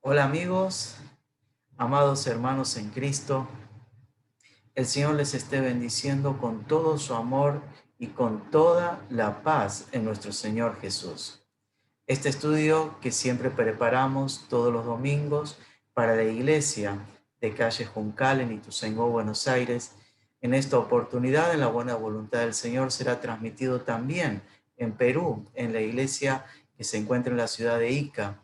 Hola amigos, amados hermanos en Cristo, el Señor les esté bendiciendo con todo su amor y con toda la paz en nuestro Señor Jesús. Este estudio que siempre preparamos todos los domingos para la iglesia de calle Juncal en Ituzaingó, Buenos Aires, en esta oportunidad, en la buena voluntad del Señor, será transmitido también en Perú, en la iglesia que se encuentra en la ciudad de Ica,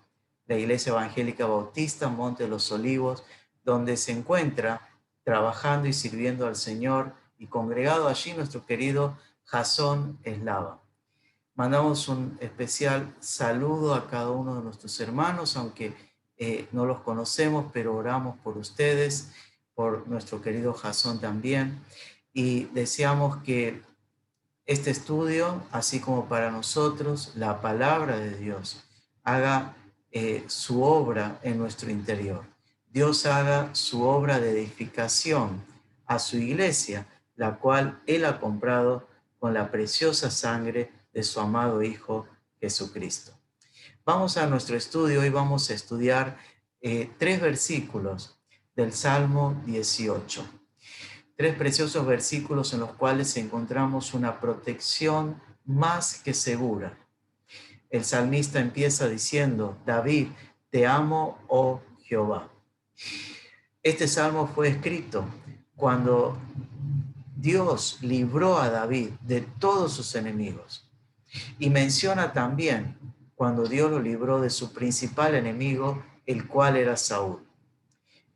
la Iglesia Evangélica Bautista, Monte de los Olivos, donde se encuentra trabajando y sirviendo al Señor y congregado allí nuestro querido Jasón Eslava. Mandamos un especial saludo a cada uno de nuestros hermanos, aunque no los conocemos, pero oramos por ustedes, por nuestro querido Jasón también, y deseamos que este estudio, así como para nosotros, la palabra de Dios, haga su obra en nuestro interior. Dios haga su obra de edificación a su iglesia, la cual Él ha comprado con la preciosa sangre de su amado Hijo Jesucristo. Vamos a nuestro estudio y vamos a estudiar 3 versículos del Salmo 18. 3 preciosos versículos en los cuales encontramos una protección más que segura. El salmista empieza diciendo: David, te amo, oh Jehová. Este salmo fue escrito cuando Dios libró a David de todos sus enemigos. Y menciona también cuando Dios lo libró de su principal enemigo, el cual era Saúl.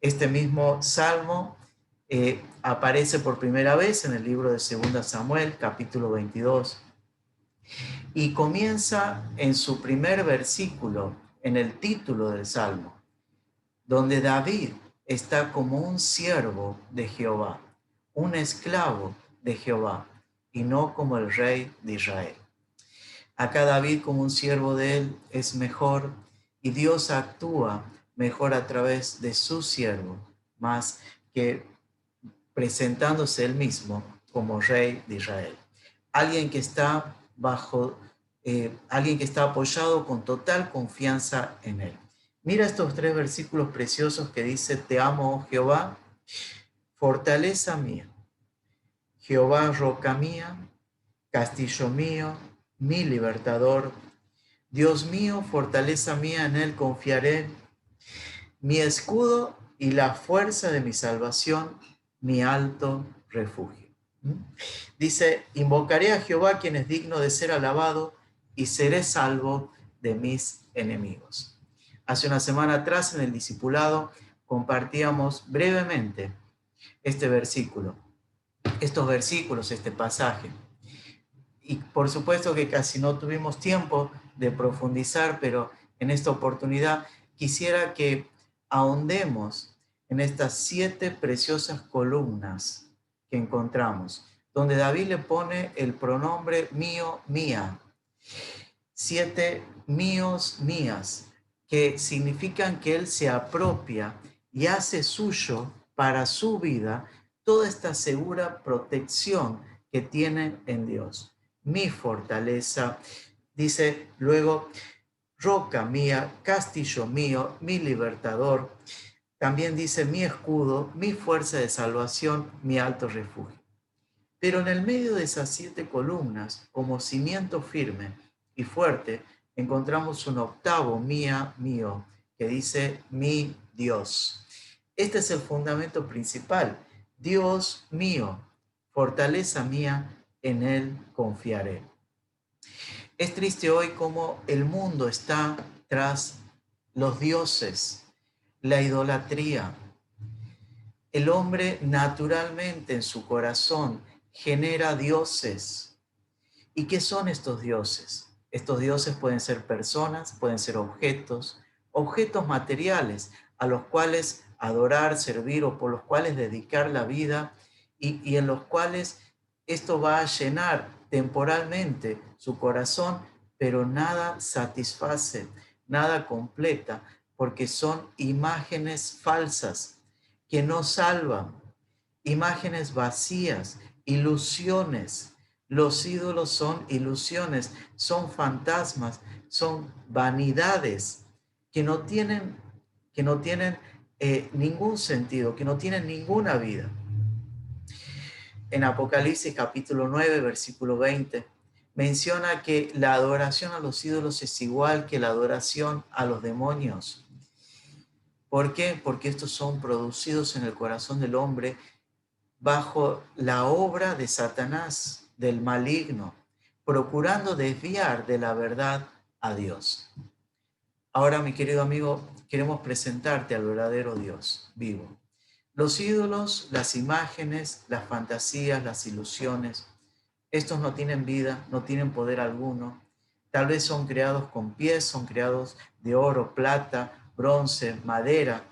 Este mismo salmo aparece por primera vez en el libro de 2 Samuel, capítulo 22, y comienza en su primer versículo, en el título del salmo, donde David está como un siervo de Jehová, un esclavo de Jehová, y no como el rey de Israel. Acá David, como un siervo de él, es mejor, y Dios actúa mejor a través de su siervo, más que presentándose él mismo como rey de Israel. Alguien que está alguien que está apoyado con total confianza en él. Mira estos 3 versículos preciosos que dice: te amo, oh Jehová, fortaleza mía, Jehová, roca mía, castillo mío, mi libertador, Dios mío, fortaleza mía, en él confiaré, mi escudo y la fuerza de mi salvación, mi alto refugio. Dice: invocaré a Jehová, quien es digno de ser alabado, y seré salvo de mis enemigos. Hace una semana atrás, en el discipulado, compartíamos brevemente este versículo, estos versículos, este pasaje. Y por supuesto que casi no tuvimos tiempo de profundizar, pero en esta oportunidad quisiera que ahondemos en estas 7 preciosas columnas que encontramos, donde David le pone el pronombre mío, mía. 7 míos, mías, que significan que él se apropia y hace suyo para su vida toda esta segura protección que tienen en Dios. Mi fortaleza, dice luego, roca mía, castillo mío, mi libertador. También dice: mi escudo, mi fuerza de salvación, mi alto refugio. Pero en el medio de esas 7 columnas, como cimiento firme y fuerte, encontramos un octavo, mía, mío, que dice: mi Dios. Este es el fundamento principal. Dios mío, fortaleza mía, en él confiaré. Es triste hoy cómo el mundo está tras los dioses, la idolatría. El hombre naturalmente en su corazón genera dioses. ¿Y qué son estos dioses? Estos dioses pueden ser personas, pueden ser objetos, objetos materiales a los cuales adorar, servir o por los cuales dedicar la vida y en los cuales esto va a llenar temporalmente su corazón, pero nada satisface, nada completa, porque son imágenes falsas que no salvan, imágenes vacías, ilusiones. Los ídolos son ilusiones, son fantasmas, son vanidades que no tienen que no tienen ningún sentido, que no tienen ninguna vida. En Apocalipsis capítulo 9, versículo 20, menciona que la adoración a los ídolos es igual que la adoración a los demonios. ¿Por qué? Porque estos son producidos en el corazón del hombre bajo la obra de Satanás, del maligno, procurando desviar de la verdad a Dios. Ahora, mi querido amigo, queremos presentarte al verdadero Dios vivo. Los ídolos, las imágenes, las fantasías, las ilusiones, estos no tienen vida, no tienen poder alguno. Tal vez son creados con pies, son creados de oro, plata, bronce, madera.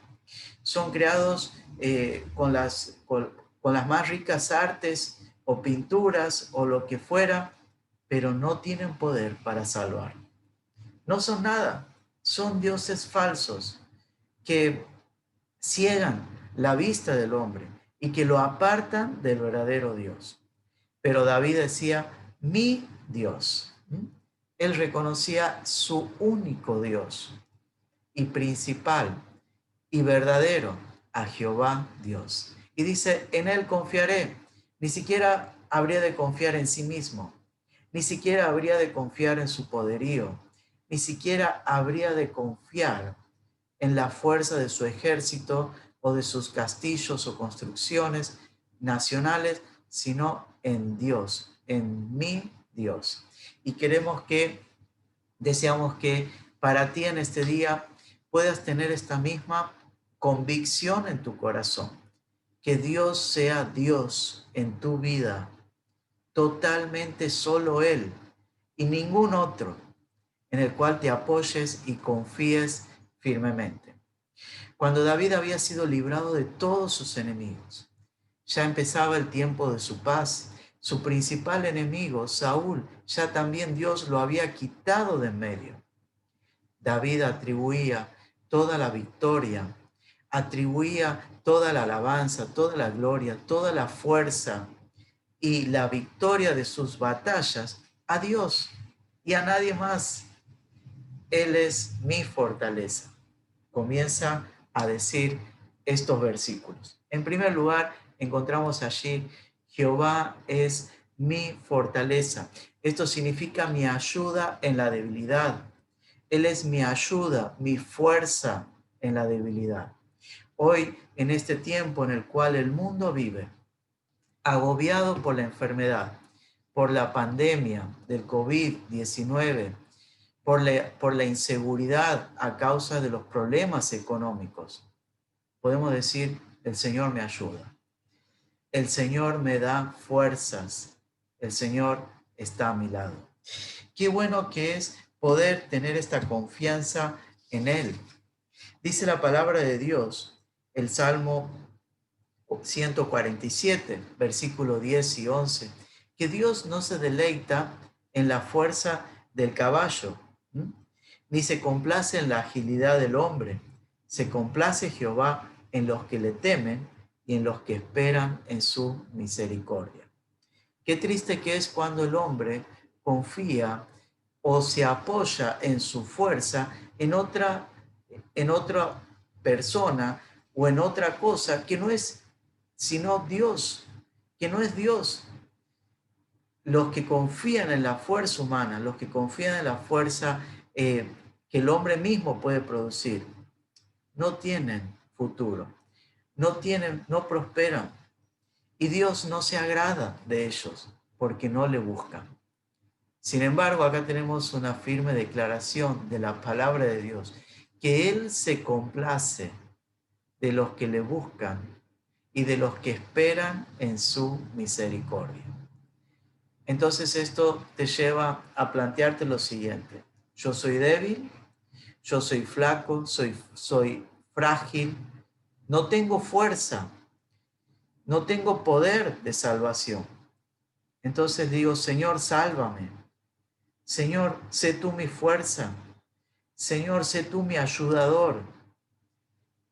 Son creados con las más ricas artes o pinturas o lo que fuera, pero no tienen poder para salvar. No son nada, son dioses falsos que ciegan la vista del hombre y que lo apartan del verdadero Dios. Pero David decía, mi Dios. Él reconocía su único Dios y principal y verdadero, a Jehová Dios. Y dice, en él confiaré. Ni siquiera habría de confiar en sí mismo, ni siquiera habría de confiar en su poderío, ni siquiera habría de confiar en la fuerza de su ejército o de sus castillos o construcciones nacionales, sino en Dios, en mi Dios. Y deseamos que para ti en este día puedas tener esta misma convicción en tu corazón, que Dios sea Dios en tu vida, totalmente solo Él y ningún otro, en el cual te apoyes y confíes firmemente. Cuando David había sido librado de todos sus enemigos, ya empezaba el tiempo de su paz. Su principal enemigo, Saúl, ya también Dios lo había quitado de en medio. David atribuía toda la victoria, atribuía toda la alabanza, toda la gloria, toda la fuerza y la victoria de sus batallas a Dios y a nadie más. Él es mi fortaleza. Comienza a decir estos versículos. En primer lugar, encontramos allí, Jehová es mi fortaleza. Esto significa mi ayuda en la debilidad. Él es mi ayuda, mi fuerza en la debilidad. Hoy, en este tiempo en el cual el mundo vive, agobiado por la enfermedad, por la pandemia del COVID-19, por la inseguridad a causa de los problemas económicos, podemos decir, el Señor me ayuda. El Señor me da fuerzas. El Señor está a mi lado. Qué bueno que es poder tener esta confianza en Él. Dice la palabra de Dios, el Salmo 147, versículo 10 y 11, que Dios no se deleita en la fuerza del caballo, ni se complace en la agilidad del hombre. Se complace Jehová en los que le temen y en los que esperan en su misericordia. Qué triste que es cuando el hombre confía o se apoya en su fuerza en otra persona o en otra cosa que no es sino Dios, que no es Dios. Los que confían en la fuerza humana, los que confían en la fuerza que el hombre mismo puede producir, no tienen futuro, no prosperan. Y Dios no se agrada de ellos porque no le buscan. Sin embargo, acá tenemos una firme declaración de la palabra de Dios, que Él se complace de los que le buscan y de los que esperan en su misericordia. Entonces esto te lleva a plantearte lo siguiente. Yo soy débil, yo soy flaco, soy frágil, no tengo fuerza, no tengo poder de salvación. Entonces digo, Señor, sálvame. Señor, sé tú mi fuerza. Señor, sé tú mi ayudador.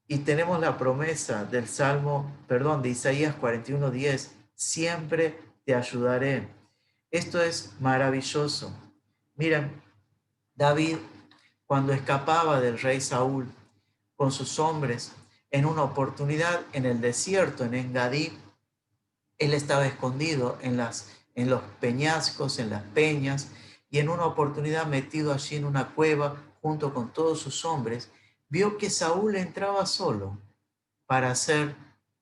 Y tenemos la promesa de Isaías 41:10, siempre te ayudaré. Esto es maravilloso. Miren, David, cuando escapaba del rey Saúl, con sus hombres. En una oportunidad en el desierto, en Engadí, él estaba escondido en los peñascos, en las peñas, y en una oportunidad metido allí en una cueva junto con todos sus hombres, vio que Saúl entraba solo para hacer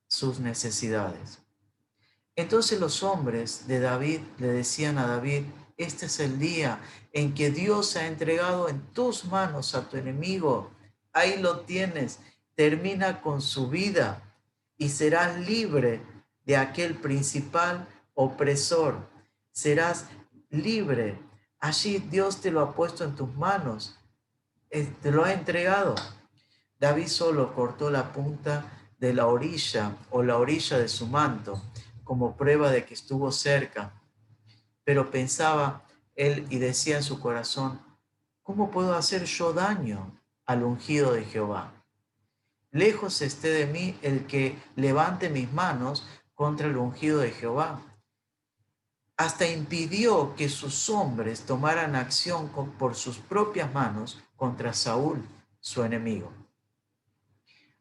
sus necesidades. Entonces los hombres de David le decían a David: este es el día en que Dios ha entregado en tus manos a tu enemigo. Ahí lo tienes, termina con su vida y serás libre de aquel principal opresor. Serás libre. Allí Dios te lo ha puesto en tus manos, te lo ha entregado. David solo cortó la punta de la orilla o la orilla de su manto como prueba de que estuvo cerca, pero pensaba él y decía en su corazón: ¿cómo puedo hacer yo daño al ungido de Jehová? Lejos esté de mí el que levante mis manos contra el ungido de Jehová. Hasta impidió que sus hombres tomaran acción por sus propias manos contra Saúl, su enemigo.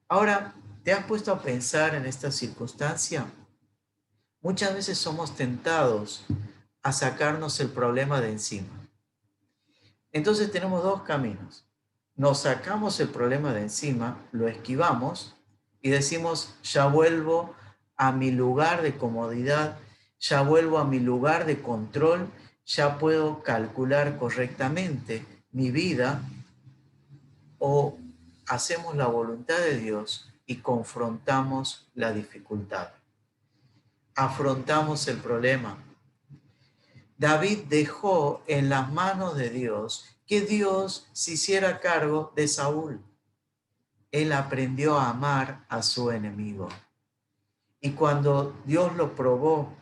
Ahora, ¿te has puesto a pensar en esta circunstancia? Muchas veces somos tentados a sacarnos el problema de encima. Entonces tenemos dos caminos. Nos sacamos el problema de encima, lo esquivamos y decimos: ya vuelvo a mi lugar de comodidad, ya vuelvo a mi lugar de control, ya puedo calcular correctamente mi vida. O hacemos la voluntad de Dios y confrontamos la dificultad. Afrontamos el problema. David dejó en las manos de Dios que Dios se hiciera cargo de Saúl. Él aprendió a amar a su enemigo. Y cuando Dios lo probó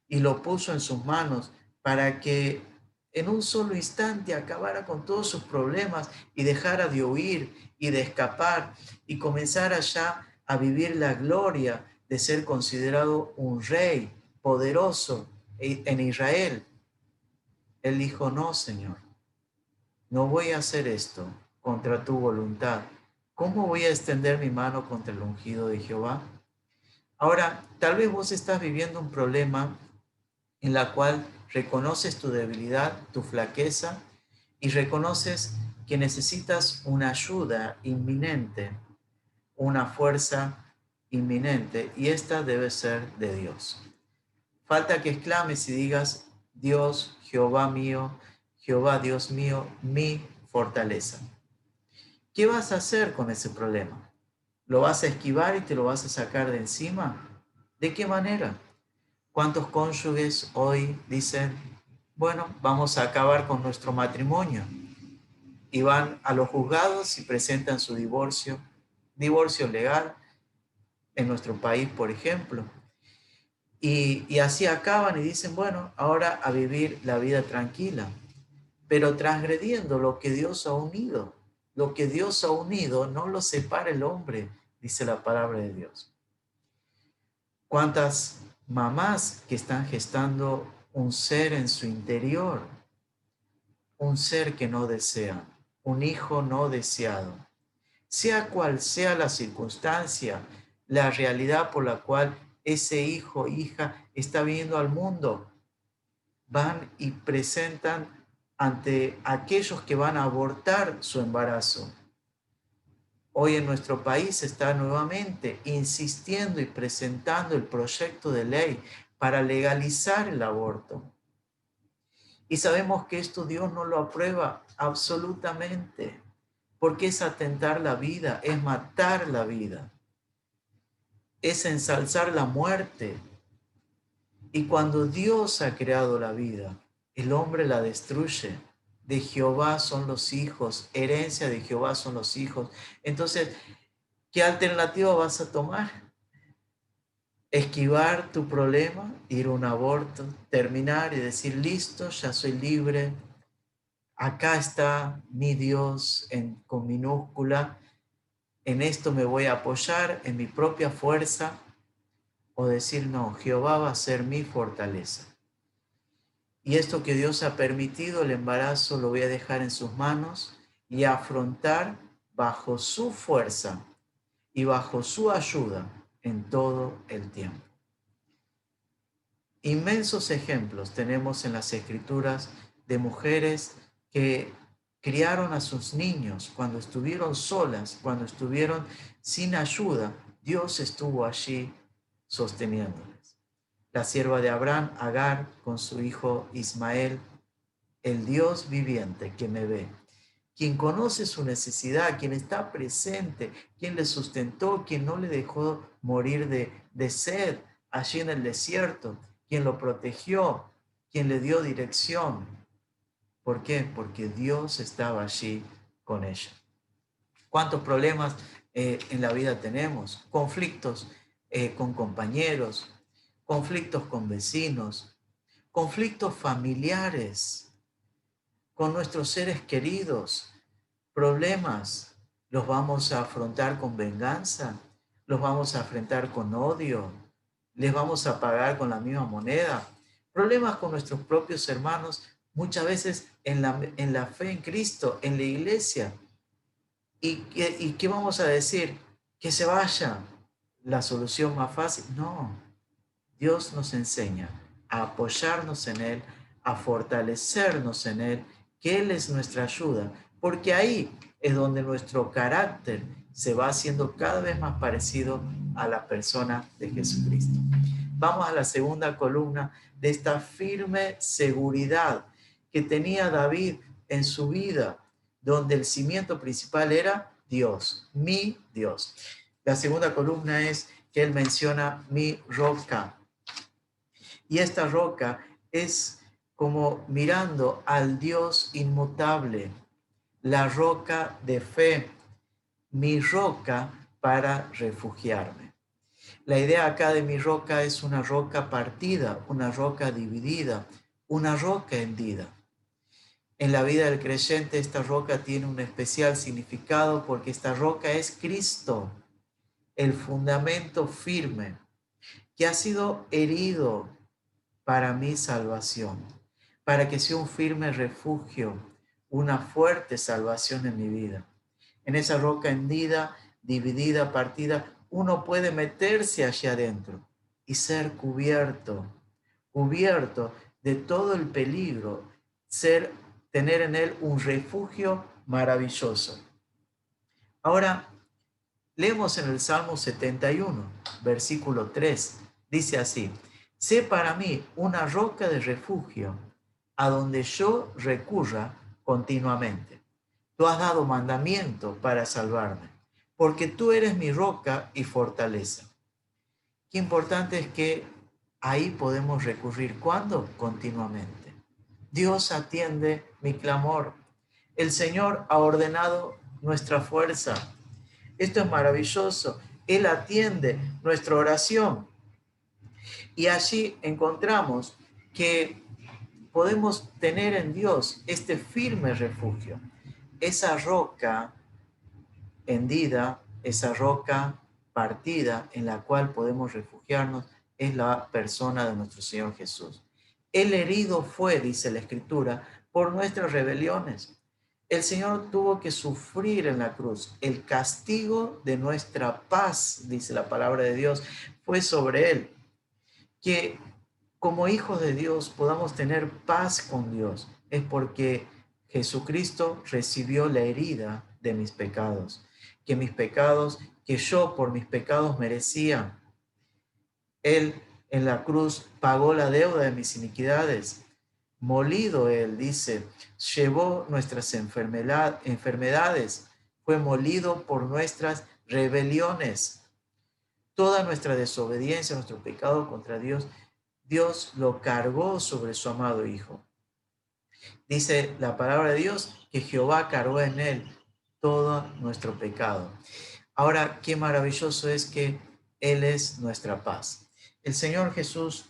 y lo puso en sus manos para que en un solo instante acabara con todos sus problemas y dejara de huir y de escapar y comenzara ya a vivir la gloria de ser considerado un rey poderoso en Israel, él dijo: no, Señor, no voy a hacer esto contra tu voluntad. ¿Cómo voy a extender mi mano contra el ungido de Jehová? Ahora, tal vez vos estás viviendo un problema en la cual reconoces tu debilidad, tu flaqueza, y reconoces que necesitas una ayuda inminente, una fuerza inminente, y esta debe ser de Dios. Falta que exclames y digas: Dios, Jehová mío, Jehová Dios mío, mi fortaleza. ¿Qué vas a hacer con ese problema? ¿Lo vas a esquivar y te lo vas a sacar de encima? ¿De qué manera? ¿Cuántos cónyuges hoy dicen: bueno, vamos a acabar con nuestro matrimonio? Y van a los juzgados y presentan su divorcio legal, en nuestro país, por ejemplo. Y así acaban y dicen: bueno, ahora a vivir la vida tranquila, pero transgrediendo lo que Dios ha unido. Lo que Dios ha unido no lo separa el hombre, dice la palabra de Dios. ¿Cuántas mamás que están gestando un ser en su interior, un ser que no desean, un hijo no deseado? Sea cual sea la circunstancia, la realidad por la cual ese hijo o hija está viniendo al mundo, van y presentan ante aquellos que van a abortar su embarazo. Hoy en nuestro país está nuevamente insistiendo y presentando el proyecto de ley para legalizar el aborto. Y sabemos que esto Dios no lo aprueba absolutamente, porque es atentar la vida, es matar la vida, es ensalzar la muerte. Y cuando Dios ha creado la vida, el hombre la destruye. De Jehová son los hijos, herencia de Jehová son los hijos. Entonces, ¿qué alternativa vas a tomar? Esquivar tu problema, ir a un aborto, terminar y decir: listo, ya soy libre. Acá está mi Dios con minúscula. En esto me voy a apoyar, en mi propia fuerza. O decir: no, Jehová va a ser mi fortaleza. Y esto que Dios ha permitido, el embarazo, lo voy a dejar en sus manos y afrontar bajo su fuerza y bajo su ayuda en todo el tiempo. Inmensos ejemplos tenemos en las Escrituras de mujeres que criaron a sus niños cuando estuvieron solas, cuando estuvieron sin ayuda. Dios estuvo allí sosteniéndoles. La sierva de Abraham, Agar, con su hijo Ismael, el Dios viviente que me ve, quien conoce su necesidad, quien está presente, quien le sustentó, quien no le dejó morir de sed allí en el desierto, quien lo protegió, quien le dio dirección. ¿Por qué? Porque Dios estaba allí con ella. ¿Cuántos problemas en la vida tenemos? Conflictos con compañeros, conflictos con vecinos, conflictos familiares, con nuestros seres queridos. Problemas los vamos a afrontar con venganza, los vamos a enfrentar con odio, les vamos a pagar con la misma moneda. Problemas con nuestros propios hermanos, muchas veces en la fe en Cristo, en la iglesia. ¿Y qué vamos a decir? Que se vaya. La solución más fácil. No, Dios nos enseña a apoyarnos en Él, a fortalecernos en Él, que Él es nuestra ayuda, porque ahí es donde nuestro carácter se va haciendo cada vez más parecido a la persona de Jesucristo. Vamos a la segunda columna de esta firme seguridad que tenía David en su vida, donde el cimiento principal era Dios, mi Dios. La segunda columna es que él menciona mi roca. Y esta roca es como mirando al Dios inmutable, la roca de fe, mi roca para refugiarme. La idea acá de mi roca es una roca partida, una roca dividida, una roca hendida. En la vida del creyente esta roca tiene un especial significado porque esta roca es Cristo, el fundamento firme que ha sido herido para mi salvación, para que sea un firme refugio, una fuerte salvación en mi vida. En esa roca hendida, dividida, partida, uno puede meterse allá adentro y ser cubierto de todo el peligro, tener en él un refugio maravilloso. Ahora, leemos en el Salmo 71, versículo 3, dice así: sé para mí una roca de refugio a donde yo recurra continuamente. Tú has dado mandamiento para salvarme, porque tú eres mi roca y fortaleza. Qué importante es que ahí podemos recurrir. ¿Cuándo? Continuamente. Dios atiende mi clamor. El Señor ha ordenado nuestra fuerza. Esto es maravilloso. Él atiende nuestra oración. Y allí encontramos que podemos tener en Dios este firme refugio. Esa roca hendida, esa roca partida en la cual podemos refugiarnos es la persona de nuestro Señor Jesús. El herido fue, dice la Escritura, por nuestras rebeliones. El Señor tuvo que sufrir en la cruz. El castigo de nuestra paz, dice la palabra de Dios, fue sobre Él. Que como hijos de Dios podamos tener paz con Dios es porque Jesucristo recibió la herida de mis pecados. Que yo por mis pecados merecía. Él en la cruz pagó la deuda de mis iniquidades. Molido Él, dice, llevó nuestras enfermedades, fue molido por nuestras rebeliones. Toda nuestra desobediencia, nuestro pecado contra Dios, Dios lo cargó sobre su amado Hijo. Dice la palabra de Dios que Jehová cargó en Él todo nuestro pecado. Ahora, qué maravilloso es que Él es nuestra paz. El Señor Jesús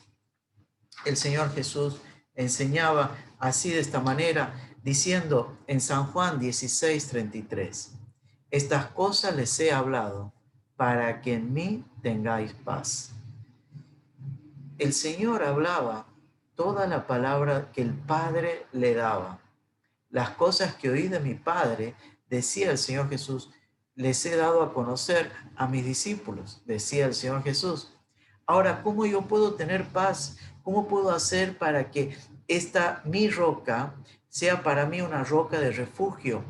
enseñaba así de esta manera, diciendo en San Juan 16:33, estas cosas les he hablado para que en mí tengáis paz. El Señor hablaba toda la palabra que el Padre le daba. Las cosas que oí de mi Padre, decía el Señor Jesús, les he dado a conocer a mis discípulos, decía el Señor Jesús. Ahora, ¿cómo yo puedo tener paz? ¿Cómo puedo hacer para que esta mi roca sea para mí una roca de refugio,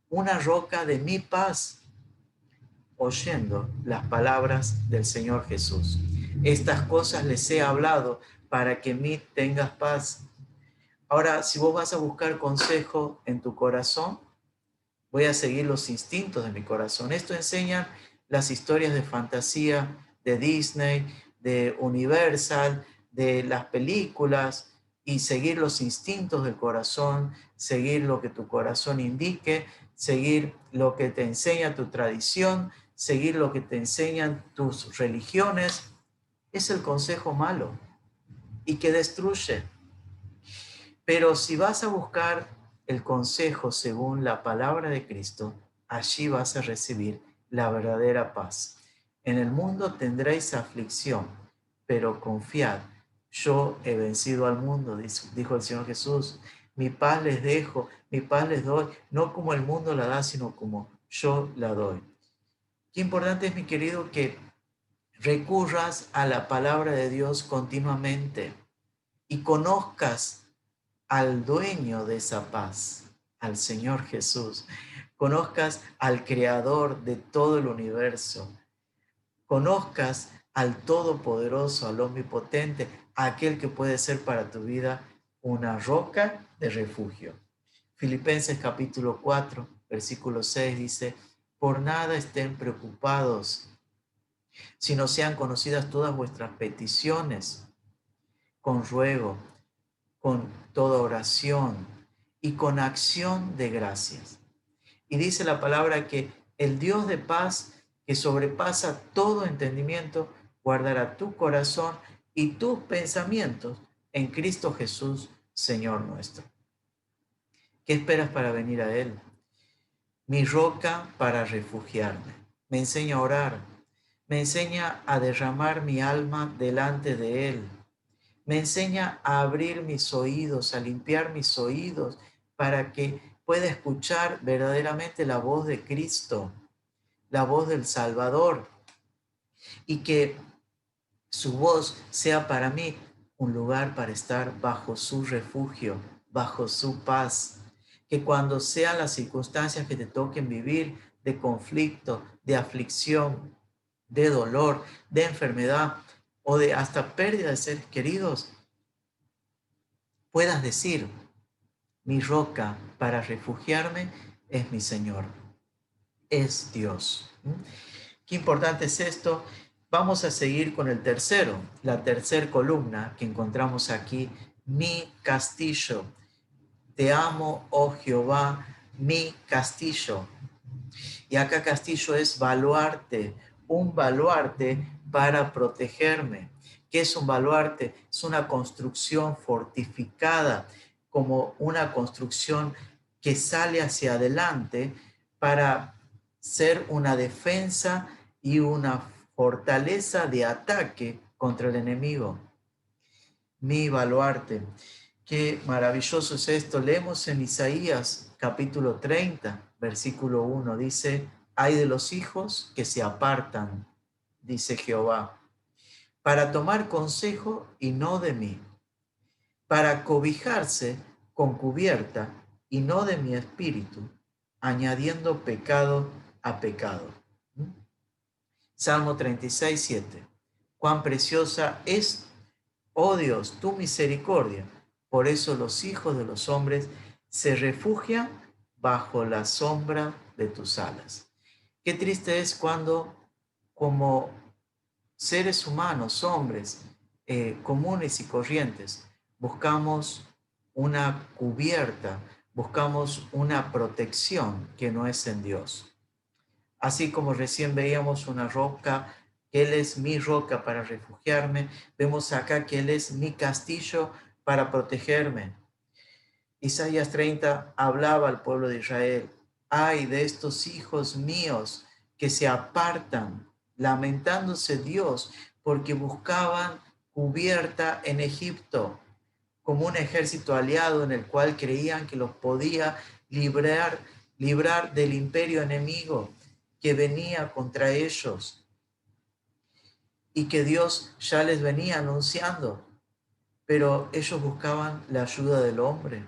una roca de mi paz? Oyendo las palabras del Señor Jesús. Estas cosas les he hablado para que en mí tengas paz. Ahora, si vos vas a buscar consejo en tu corazón, voy a seguir los instintos de mi corazón. Esto enseñan las historias de fantasía de Disney, de Universal, de las películas, y seguir los instintos del corazón, seguir lo que tu corazón indique, seguir lo que te enseña tu tradición, seguir lo que te enseñan tus religiones, es el consejo malo y que destruye. Pero si vas a buscar el consejo según la palabra de Cristo, allí vas a recibir la verdadera paz. En el mundo tendréis aflicción, pero confiad, yo he vencido al mundo, dijo el Señor Jesús. Mi paz les dejo, mi paz les doy, no como el mundo la da, sino como yo la doy. Qué importante es, mi querido, que recurras a la palabra de Dios continuamente y conozcas al dueño de esa paz, al Señor Jesús. Conozcas al creador de todo el universo. Conozcas al Todopoderoso, al Omnipotente, aquel que puede ser para tu vida una roca de refugio. Filipenses capítulo 4, versículo 6 dice, por nada estén preocupados, sino sean conocidas todas vuestras peticiones con ruego, con toda oración y con acción de gracias. Y dice la palabra que el Dios de paz, que sobrepasa todo entendimiento, guardará tu corazón y tus pensamientos en Cristo Jesús, Señor nuestro. ¿Qué esperas para venir a Él? Mi roca para refugiarme. Me enseña a orar. Me enseña a derramar mi alma delante de Él. Me enseña a abrir mis oídos, a limpiar mis oídos para que pueda escuchar verdaderamente la voz de Cristo, la voz del Salvador, y que su voz sea para mí un lugar para estar bajo su refugio, bajo su paz. Que cuando sean las circunstancias que te toquen vivir de conflicto, de aflicción, de dolor, de enfermedad o de hasta pérdida de seres queridos, puedas decir, mi roca para refugiarme es mi Señor, es Dios. Qué importante es esto. Vamos a seguir con el tercero, la tercera columna que encontramos aquí, mi castillo. Te amo, oh Jehová, mi castillo. Y acá castillo es baluarte, un baluarte para protegerme. ¿Qué es un baluarte? Es una construcción fortificada, como una construcción que sale hacia adelante para ser una defensa y una fortaleza de ataque contra el enemigo. Mi baluarte. Qué maravilloso es esto. Leemos en Isaías capítulo 30, versículo 1. Dice, hay de los hijos que se apartan, dice Jehová, para tomar consejo y no de mí, para cobijarse con cubierta y no de mi espíritu, añadiendo pecado a pecado. Salmo 36, 7. Cuán preciosa es, oh Dios, tu misericordia. Por eso los hijos de los hombres se refugian bajo la sombra de tus alas. Qué triste es cuando, como seres humanos, hombres comunes y corrientes, buscamos una cubierta, buscamos una protección que no es en Dios. Así como recién veíamos una roca, que Él es mi roca para refugiarme, vemos acá que Él es mi castillo para protegerme. Isaías 30 hablaba al pueblo de Israel, ay de estos hijos míos que se apartan, lamentándose Dios, porque buscaban cubierta en Egipto, como un ejército aliado en el cual creían que los podía librar del imperio enemigo. que venía contra ellos y que Dios ya les venía anunciando, pero ellos buscaban la ayuda del hombre,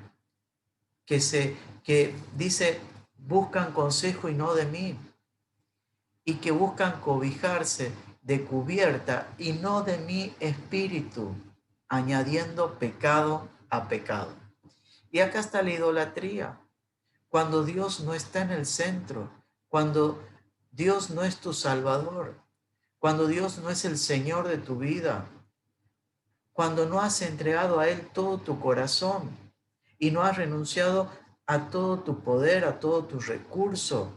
que dice, buscan consejo y no de mí, y que buscan cobijarse de cubierta y no de mi espíritu, añadiendo pecado a pecado. Y acá está la idolatría. Cuando Dios no está en el centro, cuando Dios no es tu Salvador, cuando Dios no es el Señor de tu vida, cuando no has entregado a Él todo tu corazón y no has renunciado a todo tu poder, a todo tu recurso,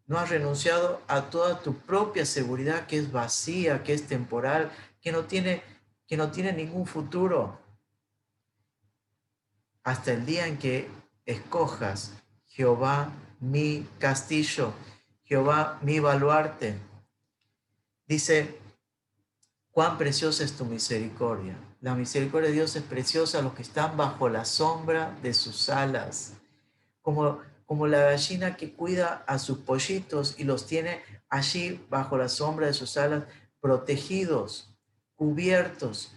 no has renunciado a toda tu propia seguridad que es vacía, que es temporal, que no tiene ningún futuro, hasta el día en que escojas Jehová mi castillo, Jehová mi baluarte. Dice, cuán preciosa es tu misericordia. La misericordia de Dios es preciosa a los que están bajo la sombra de sus alas. Como la gallina que cuida a sus pollitos y los tiene allí bajo la sombra de sus alas, protegidos, cubiertos,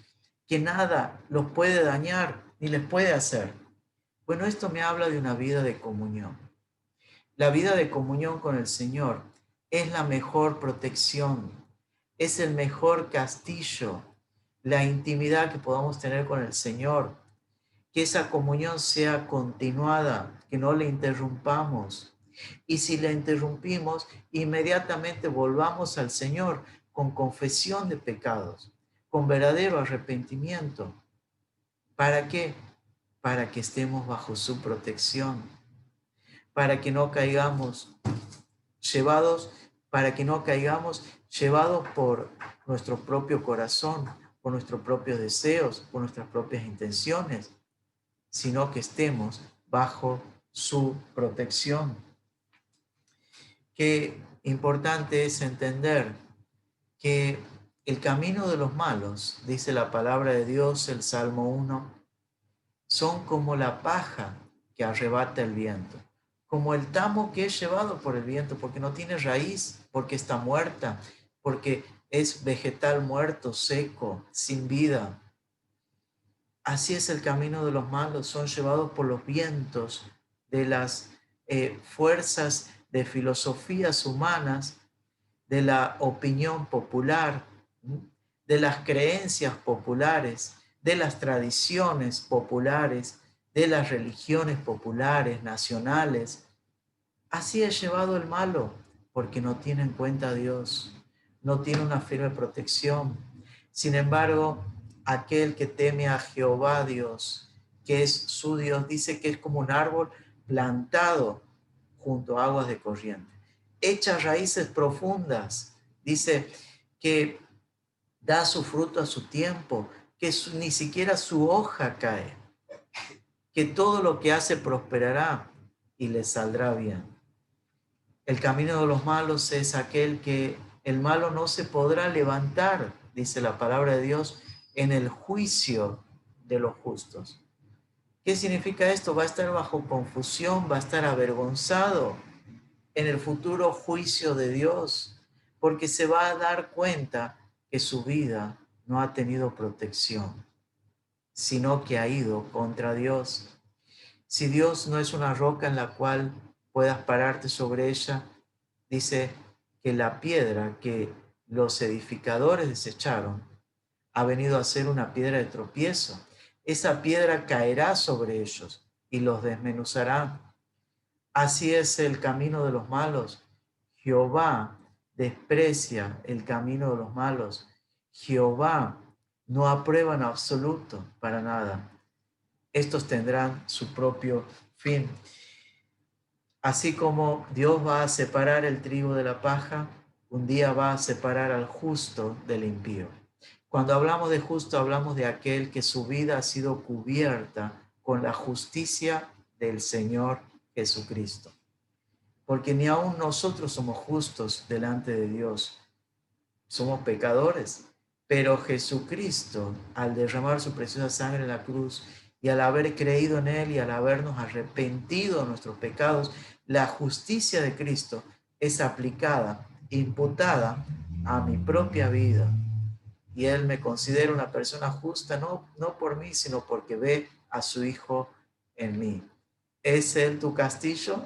que nada los puede dañar ni les puede hacer. Bueno, esto me habla de una vida de comunión. La vida de comunión con el Señor es la mejor protección, es el mejor castillo, la intimidad que podamos tener con el Señor, que esa comunión sea continuada, que no la interrumpamos. Y si la interrumpimos, inmediatamente volvamos al Señor con confesión de pecados, con verdadero arrepentimiento. ¿Para qué? Para que estemos bajo su protección, para que no caigamos llevados, para que no caigamos llevados por nuestro propio corazón, por nuestros propios deseos, por nuestras propias intenciones, sino que estemos bajo su protección. Qué importante es entender que el camino de los malos, dice la palabra de Dios, el Salmo 1, son como la paja que arrebata el viento, como el tamo que es llevado por el viento, porque no tiene raíz, porque está muerta, porque es vegetal muerto, seco, sin vida. Así es el camino de los malos, son llevados por los vientos de las fuerzas de filosofías humanas, de la opinión popular, de las creencias populares, de las tradiciones populares, de las religiones populares, nacionales. Así es llevado el malo, porque no tiene en cuenta a Dios, no tiene una firme protección. Sin embargo, aquel que teme a Jehová Dios, que es su Dios, dice que es como un árbol plantado junto a aguas de corriente. Echa raíces profundas, dice que da su fruto a su tiempo, que ni siquiera su hoja cae, que todo lo que hace prosperará y le saldrá bien. El camino de los malos es aquel que el malo no se podrá levantar, dice la palabra de Dios, en el juicio de los justos. ¿Qué significa esto? Va a estar bajo confusión, va a estar avergonzado en el futuro juicio de Dios, porque se va a dar cuenta que su vida no ha tenido protección, sino que ha ido contra Dios. Si Dios no es una roca en la cual puedas pararte sobre ella, dice que la piedra que los edificadores desecharon ha venido a ser una piedra de tropiezo. Esa piedra caerá sobre ellos y los desmenuzará. Así es el camino de los malos. Jehová desprecia el camino de los malos. Jehová no aprueba en absoluto para nada. Estos tendrán su propio fin. Así como Dios va a separar el trigo de la paja, un día va a separar al justo del impío. Cuando hablamos de justo, hablamos de aquel que su vida ha sido cubierta con la justicia del Señor Jesucristo. Porque ni aun nosotros somos justos delante de Dios. Somos pecadores. Pero Jesucristo, al derramar su preciosa sangre en la cruz y al haber creído en Él y al habernos arrepentido de nuestros pecados, la justicia de Cristo es aplicada, imputada a mi propia vida. Y Él me considera una persona justa, no por mí, sino porque ve a su Hijo en mí. ¿Es Él tu castillo?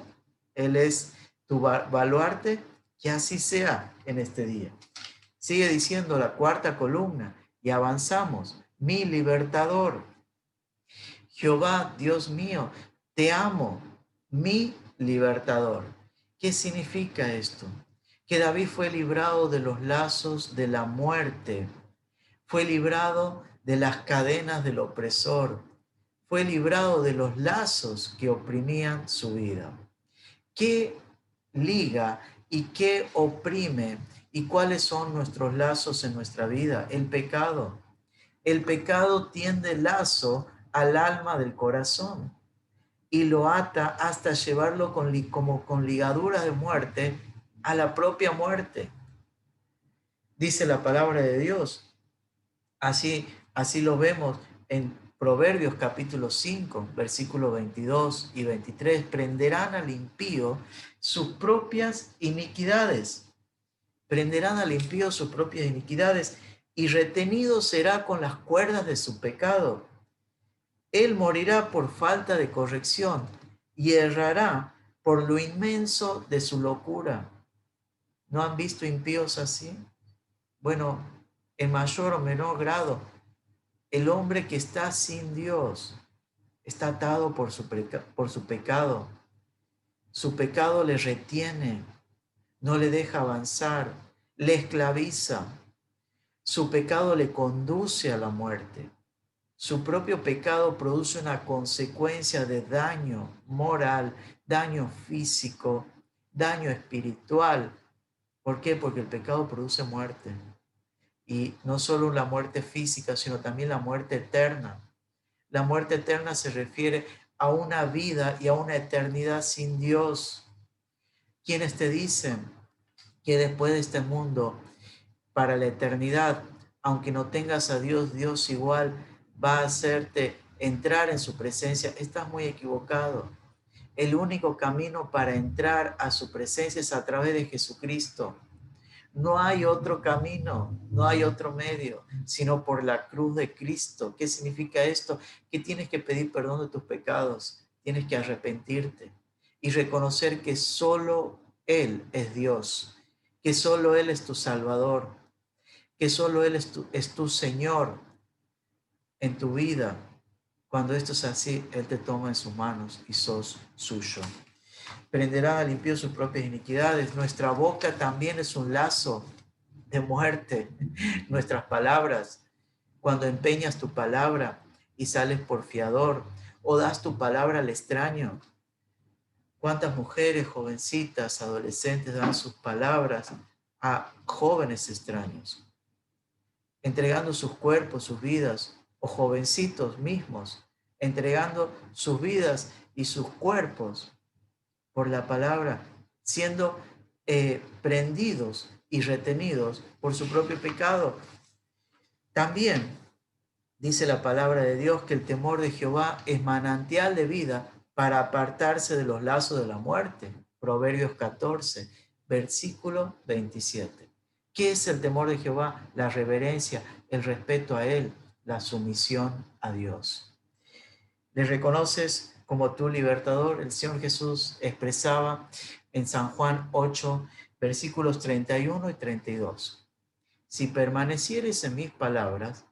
¿Él es tu baluarte? Que así sea en este día. Sigue diciendo la cuarta columna y avanzamos. Mi libertador. Jehová, Dios mío, te amo, mi libertador. ¿Qué significa esto? Que David fue librado de los lazos de la muerte, fue librado de las cadenas del opresor, fue librado de los lazos que oprimían su vida. ¿Qué liga y qué oprime y cuáles son nuestros lazos en nuestra vida? El pecado. El pecado tiende lazo al alma del corazón y lo ata hasta llevarlo como con ligaduras de muerte a la propia muerte. Dice la palabra de Dios. Así lo vemos en Proverbios capítulo 5, versículos 22 y 23. Prenderán al impío sus propias iniquidades. Prenderán al impío sus propias iniquidades y retenido será con las cuerdas de su pecado. Él morirá por falta de corrección y errará por lo inmenso de su locura. ¿No han visto impíos así? Bueno, en mayor o menor grado, el hombre que está sin Dios está atado por su pecado. Su pecado le retiene, no le deja avanzar, le esclaviza. Su pecado le conduce a la muerte. Su propio pecado produce una consecuencia de daño moral, daño físico, daño espiritual. ¿Por qué? Porque el pecado produce muerte. Y no solo la muerte física, sino también la muerte eterna. La muerte eterna se refiere a una vida y a una eternidad sin Dios. Quienes te dicen que después de este mundo, para la eternidad, aunque no tengas a Dios, Dios igual va a hacerte entrar en su presencia, estás muy equivocado. El único camino para entrar a su presencia es a través de Jesucristo. No hay otro camino, no hay otro medio, sino por la cruz de Cristo. ¿Qué significa esto? Que tienes que pedir perdón de tus pecados, tienes que arrepentirte y reconocer que solo Él es Dios, que solo Él es tu Salvador, que solo Él es tu Señor en tu vida. Cuando esto es así, Él te toma en sus manos y sos suyo. Prenderán al impío sus propias iniquidades. Nuestra boca también es un lazo de muerte. Nuestras palabras, cuando empeñas tu palabra y sales por fiador o das tu palabra al extraño. ¿Cuántas mujeres, jovencitas, adolescentes dan sus palabras a jóvenes extraños? Entregando sus cuerpos, sus vidas, o jovencitos mismos, entregando sus vidas y sus cuerpos por la palabra, siendo prendidos y retenidos por su propio pecado. También dice la palabra de Dios que el temor de Jehová es manantial de vida para apartarse de los lazos de la muerte. Proverbios 14, versículo 27. ¿Qué es el temor de Jehová? La reverencia, el respeto a Él, la sumisión a Dios. ¿Le reconoces como tu libertador? El Señor Jesús expresaba en San Juan 8, versículos 31 y 32. Si permanecieres en mis palabras,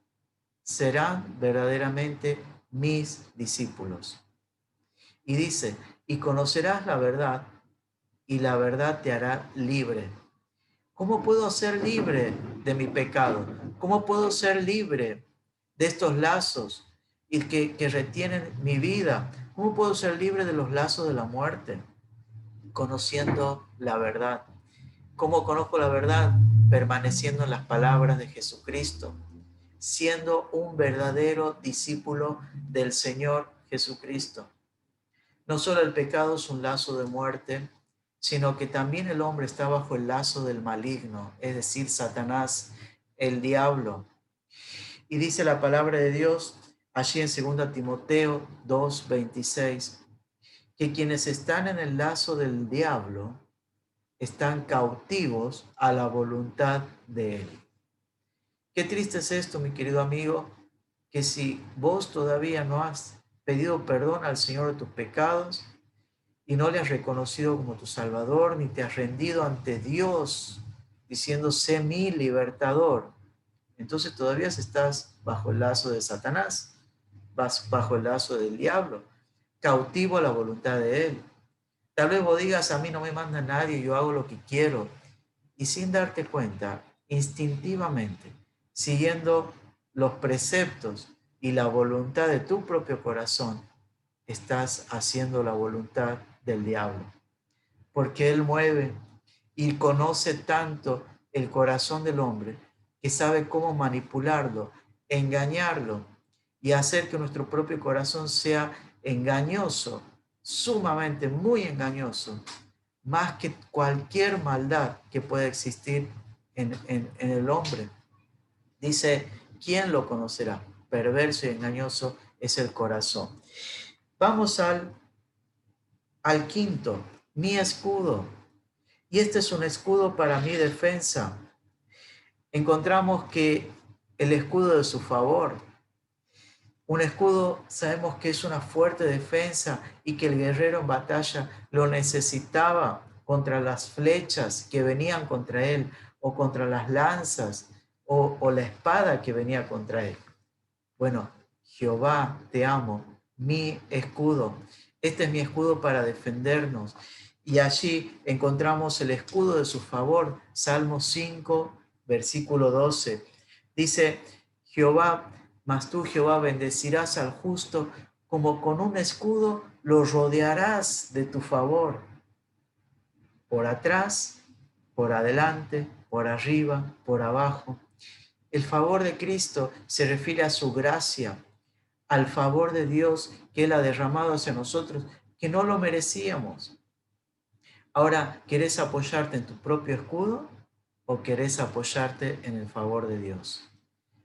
serán verdaderamente mis discípulos. Y dice, y conocerás la verdad, y la verdad te hará libre. ¿Cómo puedo ser libre de mi pecado? ¿Cómo puedo ser libre de estos lazos y que retienen mi vida? ¿Cómo puedo ser libre de los lazos de la muerte? Conociendo la verdad. ¿Cómo conozco la verdad? Permaneciendo en las palabras de Jesucristo, siendo un verdadero discípulo del Señor Jesucristo. No solo el pecado es un lazo de muerte, sino que también el hombre está bajo el lazo del maligno, es decir, Satanás, el diablo. Y dice la palabra de Dios allí en 2 Timoteo 2:26, que quienes están en el lazo del diablo están cautivos a la voluntad de Él. Qué triste es esto, mi querido amigo, que si vos todavía no has pedido perdón al Señor de tus pecados y no le has reconocido como tu Salvador, ni te has rendido ante Dios diciendo, sé mi libertador, entonces todavía estás bajo el lazo de Satanás, vas bajo el lazo del diablo, cautivo a la voluntad de Él. Tal vez vos digas, a mí no me manda nadie, yo hago lo que quiero. Y sin darte cuenta, instintivamente, siguiendo los preceptos y la voluntad de tu propio corazón, estás haciendo la voluntad del diablo. Porque Él mueve y conoce tanto el corazón del hombre que sabe cómo manipularlo, engañarlo y hacer que nuestro propio corazón sea engañoso, sumamente muy engañoso, más que cualquier maldad que pueda existir en el hombre. Dice, ¿quién lo conocerá? Perverso y engañoso es el corazón. Vamos al quinto, mi escudo. Y este es un escudo para mi defensa. Encontramos que el escudo de su favor, un escudo sabemos que es una fuerte defensa y que el guerrero en batalla lo necesitaba contra las flechas que venían contra él o contra las lanzas o la espada que venía contra él. Bueno, Jehová, te amo, mi escudo. Este es mi escudo para defendernos. Y allí encontramos el escudo de su favor. Salmo 5, versículo 12. Dice, Jehová, mas tú, Jehová, bendecirás al justo, como con un escudo lo rodearás de tu favor. Por atrás, por adelante, por arriba, por abajo. El favor de Cristo se refiere a su gracia, al favor de Dios que Él ha derramado hacia nosotros, que no lo merecíamos. Ahora, ¿querés apoyarte en tu propio escudo o querés apoyarte en el favor de Dios?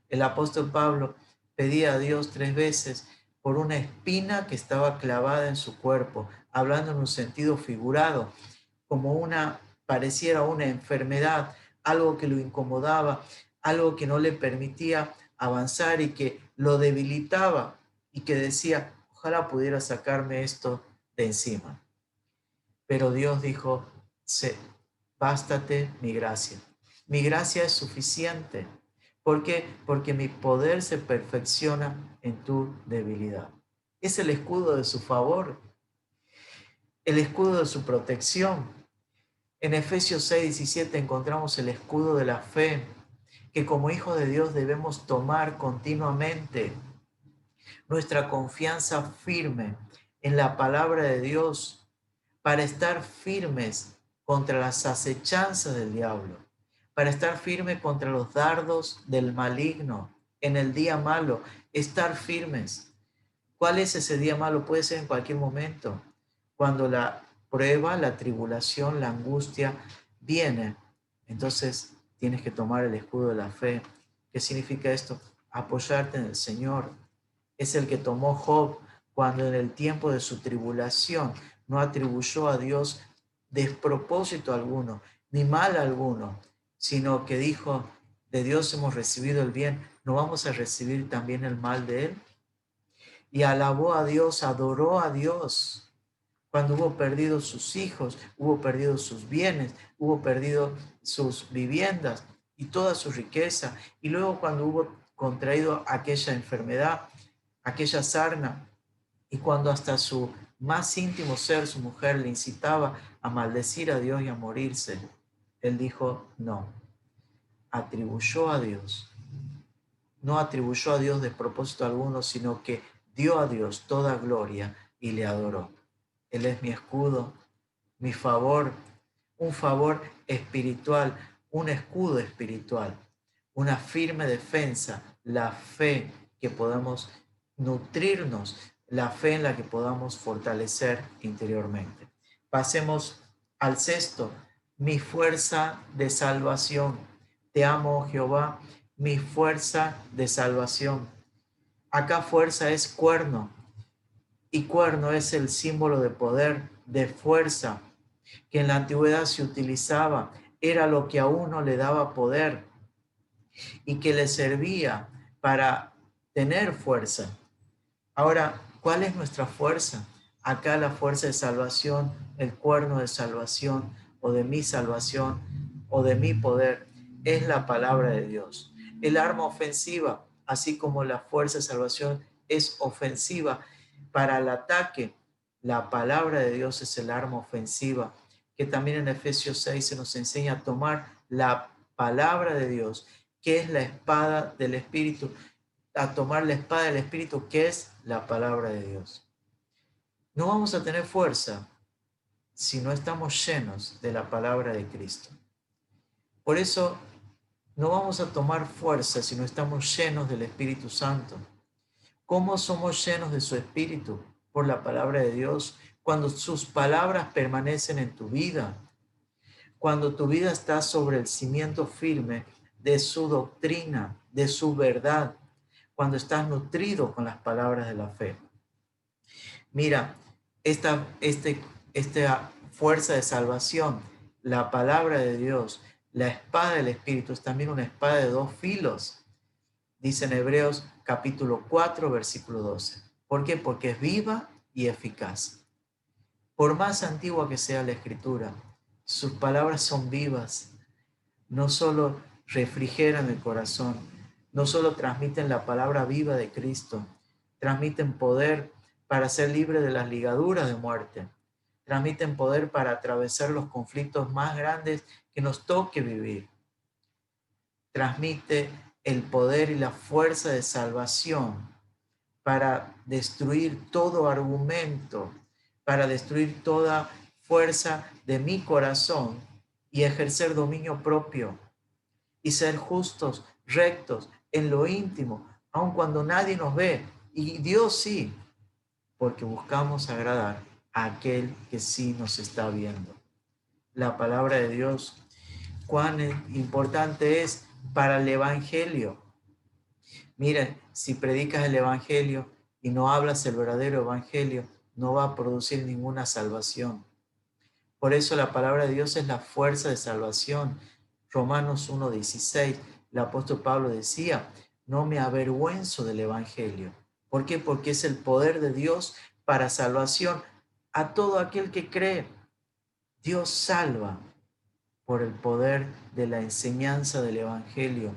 El apóstol Pablo pedía a Dios 3 veces por una espina que estaba clavada en su cuerpo, hablando en un sentido figurado, como pareciera una enfermedad, algo que lo incomodaba, algo que no le permitía avanzar y que lo debilitaba y que decía, ojalá pudiera sacarme esto de encima. Pero Dios dijo, bástate mi gracia. Mi gracia es suficiente. ¿Por qué? Porque mi poder se perfecciona en tu debilidad. Es el escudo de su favor, el escudo de su protección. En Efesios 6:17 encontramos el escudo de la fe, que como hijos de Dios debemos tomar continuamente. Nuestra confianza firme en la palabra de Dios para estar firmes contra las acechanzas del diablo, para estar firmes contra los dardos del maligno en el día malo, estar firmes. ¿Cuál es ese día malo? Puede ser en cualquier momento, cuando la prueba, la tribulación, la angustia viene. Entonces tienes que tomar el escudo de la fe. ¿Qué significa esto? Apoyarte en el Señor. Es el que tomó Job cuando en el tiempo de su tribulación no atribuyó a Dios despropósito alguno, ni mal alguno, sino que dijo, de Dios hemos recibido el bien, ¿no vamos a recibir también el mal de Él? Y alabó a Dios, adoró a Dios. Cuando hubo perdido sus hijos, hubo perdido sus bienes, hubo perdido sus viviendas y toda su riqueza. Y luego cuando hubo contraído aquella enfermedad, aquella sarna, y cuando hasta su más íntimo ser, su mujer, le incitaba a maldecir a Dios y a morirse, él dijo, no, atribuyó a Dios. No atribuyó a Dios despropósito alguno, sino que dio a Dios toda gloria y le adoró. Él es mi escudo, mi favor, un favor espiritual, un escudo espiritual, una firme defensa, la fe que podamos nutrirnos, la fe en la que podamos fortalecer interiormente. Pasemos al sexto, mi fuerza de salvación. Te amo, Jehová, mi fuerza de salvación. Acá fuerza es cuerno, y cuerno es el símbolo de poder, de fuerza. que en la antigüedad se utilizaba, era lo que a uno le daba poder y que le servía para tener fuerza. Ahora, ¿cuál es nuestra fuerza? Acá la fuerza de salvación, el cuerno de salvación o de mi salvación o de mi poder es la palabra de Dios. El arma ofensiva, así como la fuerza de salvación es ofensiva para el ataque, la palabra de Dios es el arma ofensiva, que también en Efesios 6 se nos enseña a tomar la palabra de Dios, que es la espada del Espíritu, a tomar la espada del Espíritu, que es la palabra de Dios. No vamos a tener fuerza si no estamos llenos de la palabra de Cristo. Por eso no vamos a tomar fuerza si no estamos llenos del Espíritu Santo. ¿Cómo somos llenos de su Espíritu? Por la palabra de Dios. Cuando sus palabras permanecen en tu vida, cuando tu vida está sobre el cimiento firme de su doctrina, de su verdad, cuando estás nutrido con las palabras de la fe. Mira, esta fuerza de salvación, la palabra de Dios, la espada del Espíritu es también una espada de dos filos. Dice en Hebreos capítulo 4, versículo 12. ¿Por qué? Porque es viva y eficaz. Por más antigua que sea la Escritura, sus palabras son vivas. No solo refrigeran el corazón, no solo transmiten la palabra viva de Cristo, transmiten poder para ser libre de las ligaduras de muerte, transmiten poder para atravesar los conflictos más grandes que nos toque vivir. Transmite el poder y la fuerza de salvación para destruir todo argumento, para destruir toda fuerza de mi corazón y ejercer dominio propio y ser justos, rectos, en lo íntimo, aun cuando nadie nos ve. Y Dios sí, porque buscamos agradar a aquel que sí nos está viendo. La palabra de Dios, cuán importante es para el Evangelio. Miren, si predicas el Evangelio y no hablas el verdadero Evangelio, no va a producir ninguna salvación. Por eso la palabra de Dios es la fuerza de salvación. Romanos 1:16, el apóstol Pablo decía, no me avergüenzo del Evangelio. ¿Por qué? Porque es el poder de Dios para salvación a todo aquel que cree. Dios salva por el poder de la enseñanza del Evangelio.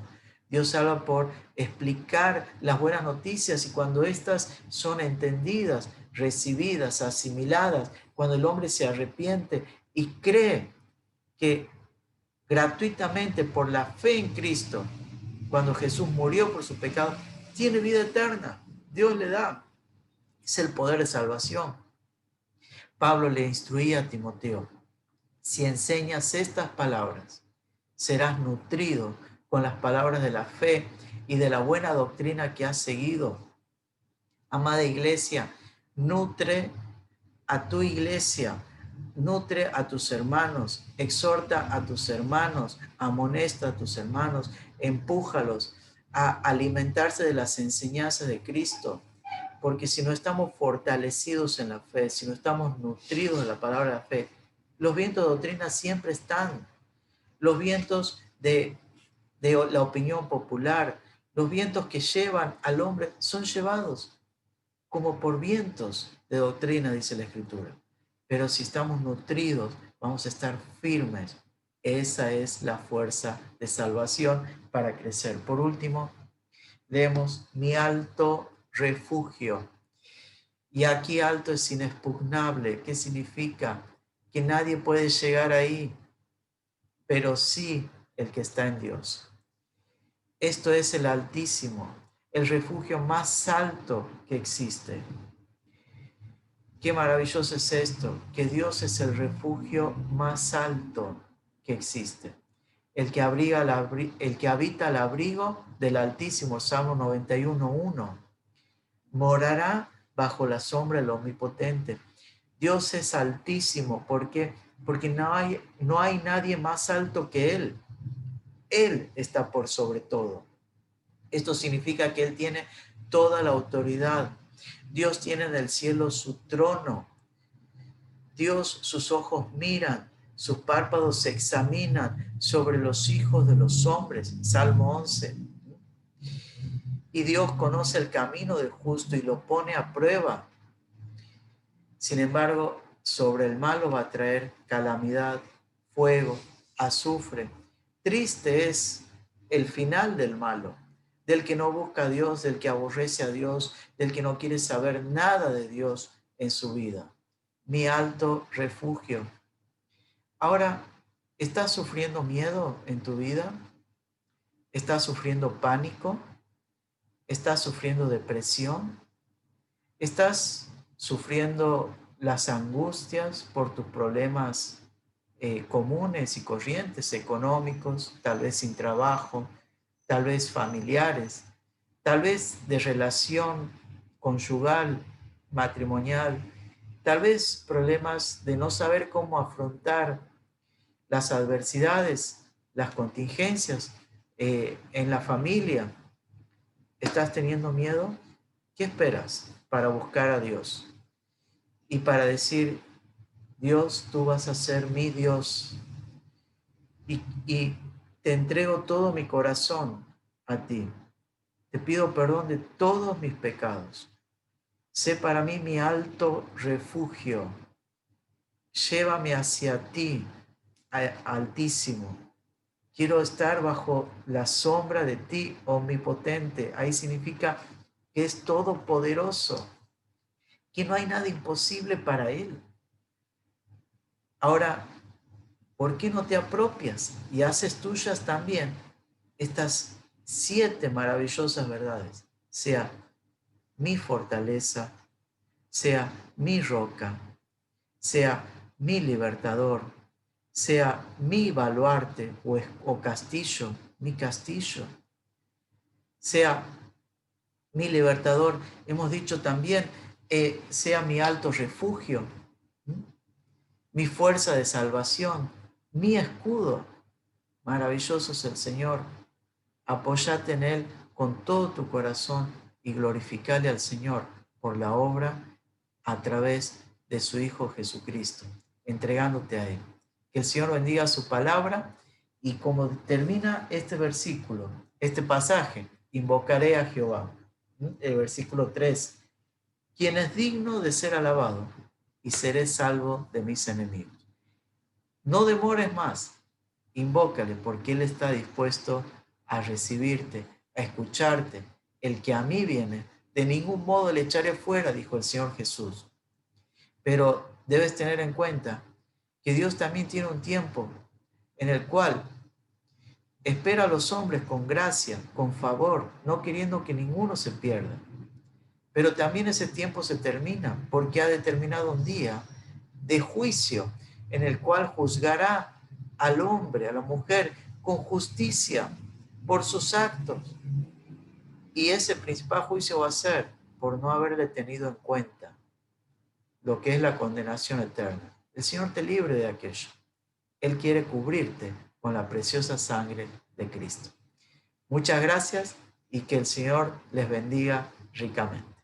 Dios salva por explicar las buenas noticias y cuando éstas son entendidas, recibidas, asimiladas, cuando el hombre se arrepiente y cree que gratuitamente por la fe en Cristo, cuando Jesús murió por su pecado, tiene vida eterna. Dios le da. Es el poder de salvación. Pablo le instruía a Timoteo, si enseñas estas palabras, serás nutrido con las palabras de la fe y de la buena doctrina que has seguido. Amada iglesia, nutre a tu iglesia, nutre a tus hermanos, exhorta a tus hermanos, amonesta a tus hermanos, empújalos a alimentarse de las enseñanzas de Cristo. Porque si no estamos fortalecidos en la fe, si no estamos nutridos de la palabra de la fe, los vientos de doctrina siempre están. Los vientos de la opinión popular, los vientos que llevan al hombre son llevados como por vientos de doctrina, dice la Escritura. Pero si estamos nutridos, vamos a estar firmes. Esa es la fuerza de salvación para crecer. Por último, leemos mi alto refugio. Y aquí alto es inexpugnable. ¿Qué significa? Que nadie puede llegar ahí, pero sí el que está en Dios. Esto es el Altísimo, el refugio más alto que existe. Qué maravilloso es esto, que Dios es el refugio más alto que existe. El que habita al abrigo del Altísimo, Salmo 91:1. Morará bajo la sombra del Omnipotente. Dios es altísimo, ¿por qué? Porque no hay nadie más alto que Él. Él está por sobre todo. Esto significa que Él tiene toda la autoridad. Dios tiene en el cielo su trono. Dios, sus ojos miran, sus párpados se examinan sobre los hijos de los hombres. Salmo 11. Y Dios conoce el camino del justo y lo pone a prueba. Sin embargo, sobre el malo va a traer calamidad, fuego, azufre. Triste es el final del malo, del que no busca a Dios, del que aborrece a Dios, del que no quiere saber nada de Dios en su vida. Mi alto refugio. Ahora, ¿estás sufriendo miedo en tu vida? ¿Estás sufriendo pánico? ¿Estás sufriendo depresión? ¿Estás sufriendo las angustias por tus problemas comunes y corrientes, económicos, tal vez sin trabajo, tal vez familiares, tal vez de relación conyugal, matrimonial, tal vez problemas de no saber cómo afrontar las adversidades, las contingencias en la familia? ¿Estás teniendo miedo? ¿Qué esperas para buscar a Dios y para decir, Dios, tú vas a ser mi Dios y te entrego todo mi corazón a ti? Te pido perdón de todos mis pecados. Sé para mí mi alto refugio. Llévame hacia ti, Altísimo. Quiero estar bajo la sombra de ti, omnipotente. Ahí significa que es todopoderoso, que no hay nada imposible para Él. Ahora, ¿por qué no te apropias y haces tuyas también estas 7 maravillosas verdades? Sea mi fortaleza, sea mi roca, sea mi libertador, sea mi baluarte o castillo, mi castillo, sea mi libertador. Hemos dicho también, sea mi alto refugio, mi fuerza de salvación, mi escudo. Maravilloso es el Señor. Apóyate en Él con todo tu corazón y glorificale al Señor por la obra a través de su Hijo Jesucristo, entregándote a Él. Que el Señor bendiga su palabra y como termina este versículo, este pasaje, invocaré a Jehová. El versículo 3, quien es digno de ser alabado y seré salvo de mis enemigos. No demores más, invócale porque Él está dispuesto a recibirte, a escucharte. El que a mí viene, de ningún modo le echaré fuera, dijo el Señor Jesús. Pero debes tener en cuenta que Dios también tiene un tiempo en el cual espera a los hombres con gracia, con favor, no queriendo que ninguno se pierda. Pero también ese tiempo se termina porque ha determinado un día de juicio en el cual juzgará al hombre, a la mujer, con justicia por sus actos. Y ese principal juicio va a ser por no haberle tenido en cuenta lo que es la condenación eterna. El Señor te libre de aquello. Él quiere cubrirte con la preciosa sangre de Cristo. Muchas gracias y que el Señor les bendiga ricamente.